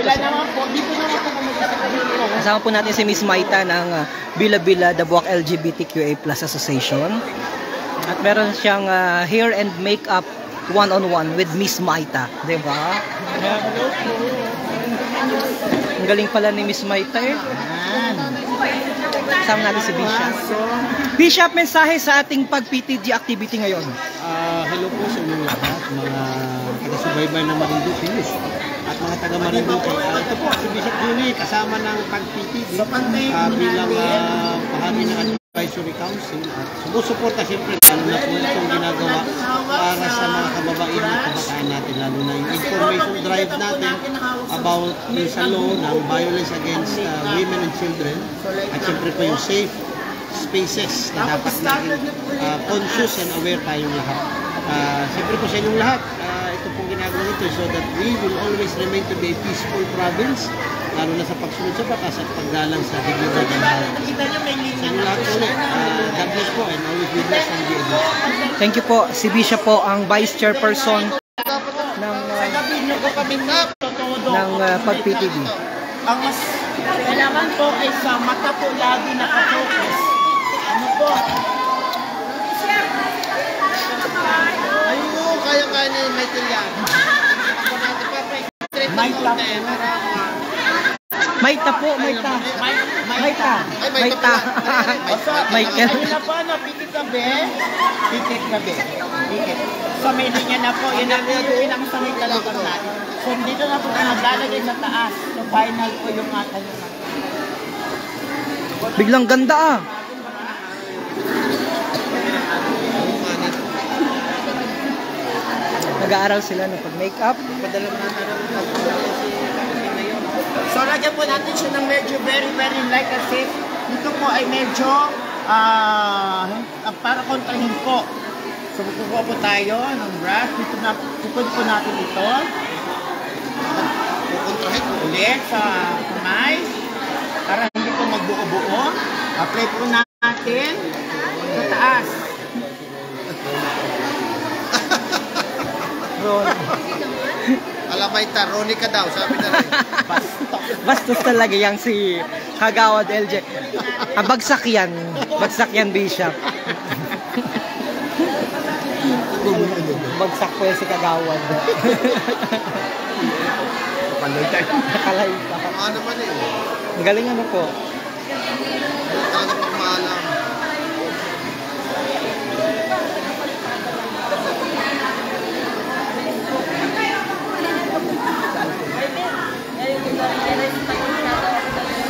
Sila naman po, dito naman po kami. Kasama po natin si Miss Maita ng Bila-Bila Dabuak LGBTQA+ Association. At meron siyang hair and makeup one-on-one with Miss Maita. Diba? Ang galing pala ni Miss Maita eh. Kasama natin si Bishop. Bishop, mensahe sa ating pag-PTG activity ngayon. Hello po sa inyong lahat, mga taga-subaybay ng Marinduque News at mga taga-Marinduque. Ito po, si Bishop Juni, kasama ng pag-PTG bilang bahagi ng Advisory Council at sumusuporta siyempre lalo na po itong ginagawa para sa mga kababaihan at kabataan natin, lalo na yung information drive natin about yung sa law ng violence against women and children at siyempre po yung safe spaces na dapat naging conscious and aware tayong lahat. Siyempre po sa inyong lahat, ito pong ginagawa nito so that we will always remain to be a peaceful province, lalo na sa pagsunod sa batas at paggalang sa dignidad ng bawat. Sa inyong lahat ulit, God bless po and always be blessed and be blessed. Thank you po. Si Bishop po ang Vice Chairperson ng pag-PTG. Ang mas kailangan po ay sa mata po lagi nakafocus. Ano po? Ayun, kaya-kaya ni Michael yan. Maita po. Maita po, Maita. Maita. Maita. Michael. Ayun na po, ano, pitik gabi. Pitik gabi. Pitik. So may linya na po, yun ang samay talaga natin. So dito na po naglalagay sa taas. So final po yung ating. Biglang ganda ah. Nag-aaral sila ng pag-makeup. So lagyan po natin siya ng medyo very light kasi dito po ay medyo para kontrahin po. So kukuha po tayo ng brush. Dito na po natin ito. Kukontrahin po ulit sa kamay para hindi po magbuo-buo. Apply po natin sa taas. Alamaita, Ronnie ka daw, sabi na rin. Bastos talaga yang si Kagawad LJ. Bagsak yan. Bagsak yan, Bishop. Bagsak po yan si Kagawad. Nakalay pa. Ano naman eh. Ang galing ano po. Talaga pang maalam.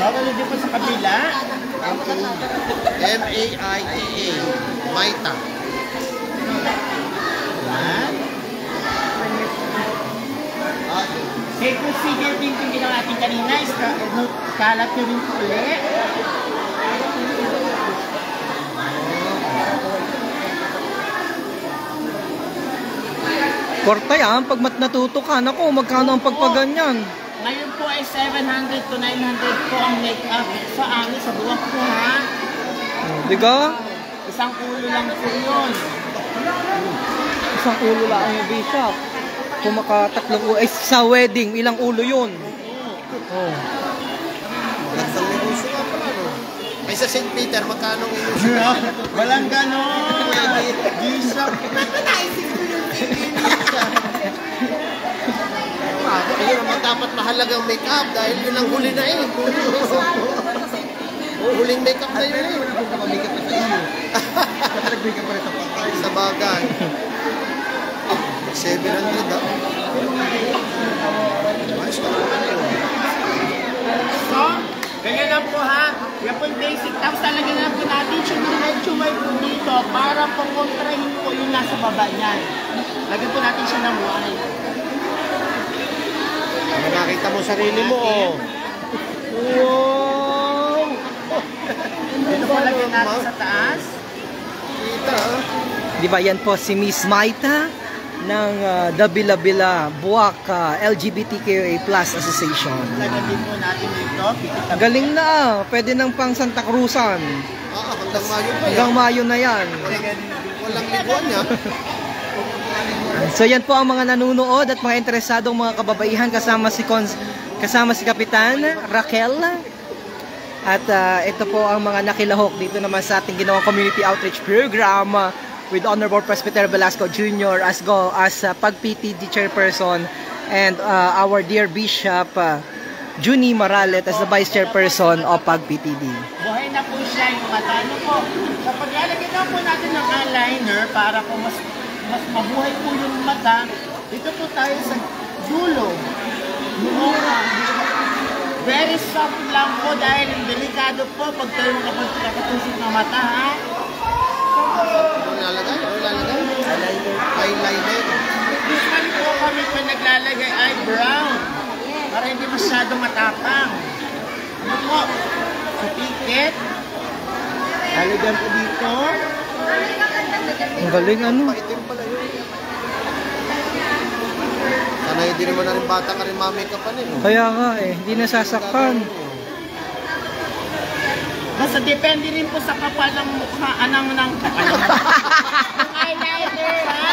So, dito po sa kabila. M-A-I-T-A. Maita. Yan. Same procedure din yung ginawa natin kanina. Kalat nyo rin po ulit. Korta yan. Pag natutukan ako, magkano ang pagpaganyan? Ngayon po ay 700 to 900 po ang make-up sa amin, sa buwak po ha. Diga? Isang ulo lang po yun. Isang ulo lang ang Bishop. Kung makatatlong ulo. Sa wedding, ilang ulo yun? Oh. Magandang negosyo nga pala, no? Ay sa St. Peter, magkano ang negosyo? Walang ganon. Bishop. Kaya naman dapat mahalagang make-up dahil yun ang huli na eh. Huling make-up na yun eh. Make-up na sa iyo. Nag-make-up pa rin sa patay. Sa bagay. 700 ah. Ayos ka naman yun. So, ganyan lang po ha. Yan po yung basic. Tapos talaga na po natin siya ng medyo may po dito para po kontrahin po yung nasa baba niyan. Lagyan po natin siya ng wine. Nakita mo sarili mo oh. Wow! Ito po lagyan natin sa taas. Kita ah. Di ba yan po si Miss Maita ng The Bila-Bila Buwak LGBTQA+ Association. Lagyan din po natin dito. Galing na. Pwede nang pang Santa Cruzan. Hanggang Mayo pa yan. Hanggang Mayo na yan. Walang liguan niya. So yan po ang mga nanunood at mga interesadong mga kababaihan kasama si Kasama si Kapitan Raquel. At ito po ang mga nakilahok dito naman sa ating ginawang community outreach program with Honorable Presbyter Velasco Jr. as pag-PTD chairperson and our dear Bishop Junie Maralet as the vice chairperson of pag-PTD. Buhay na po siya yung mata. Ano po, kapag lalagyan na po natin ng eyeliner para po mas mabuhay po yung mata, dito po tayo sa dulo. Very soft lang po dahil delikado po pag tayo makatusok ng mata, ha? Eyeliner. Usually po kami pa naglalagay eyebrow para hindi masyado matapang. Ano po? Sa ticket. Lalagyan po dito. Ang galing ano. Paitim pala yun. Sana hindi naman na rin bata ka rin ma-makeup pa rin. Kaya nga hindi nasasaktan. Basta depende rin po sa kapal ng mukha, ng eyeliner, ha?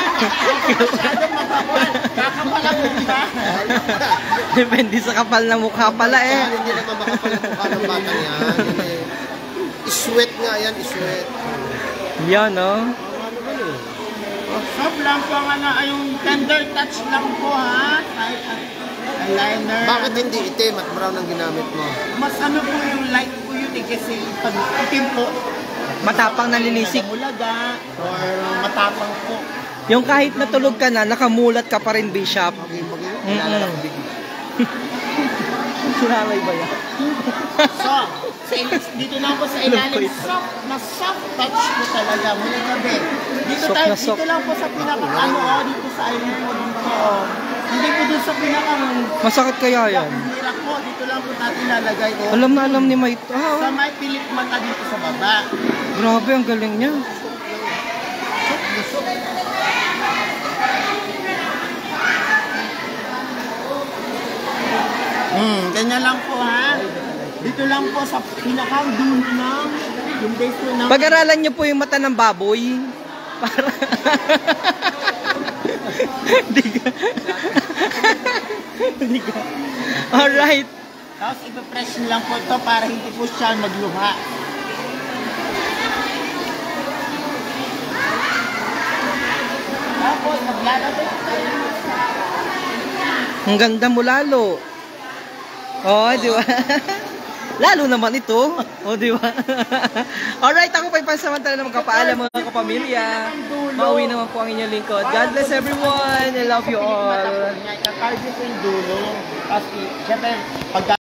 Masyado makapal. Kakapal ang mukha. Depende sa kapal ng mukha pala Hindi naman makapal ang mukha ng bata niya. Iswet nga yan, iswet. Yan, no? Soft lang po ang yung tender touch lang po, ha? Eyeliner. Bakit hindi itim at brown ang ginamit mo? Mas ano po yung light po yun kasi pag itim po, Matapang nalilisik. mulaga or matapang po. Yung kahit natulog ka na, nakamulat ka pa rin, Bishop. Sinamay ba yan? So, dito na po sa ilalim, soft touch po talaga, mula gabi. Soft na soft. Dito lang po sa dito sa island po dito. Hindi po dun sa Masakit kaya yan? hirap po, dito lang po natin lalagay. Alam na alam ni Mike. Sa may pilik mata dito sa baba. Grabe, ang galing niya. Ganyan lang po, ha. Dito lang po sa pinakang dulo ng yung base po ng... Pag-aralan niyo po yung mata ng baboy. Para... Hindi ka. Alright. Tapos ipapress nyo lang po ito para hindi po siya magluha. Tapos maglalagay tayo. Ang ganda mo lalo. Oh, di ba? Lalo naman ito. Oh, di ba? Alright, ako pa ipansamantala na magkapaalam mga kapamilya. Mauwi naman po ang inyong lingkod. God bless everyone. I love you all. Ika-target ko yung dulo. Tapos, syempre, pag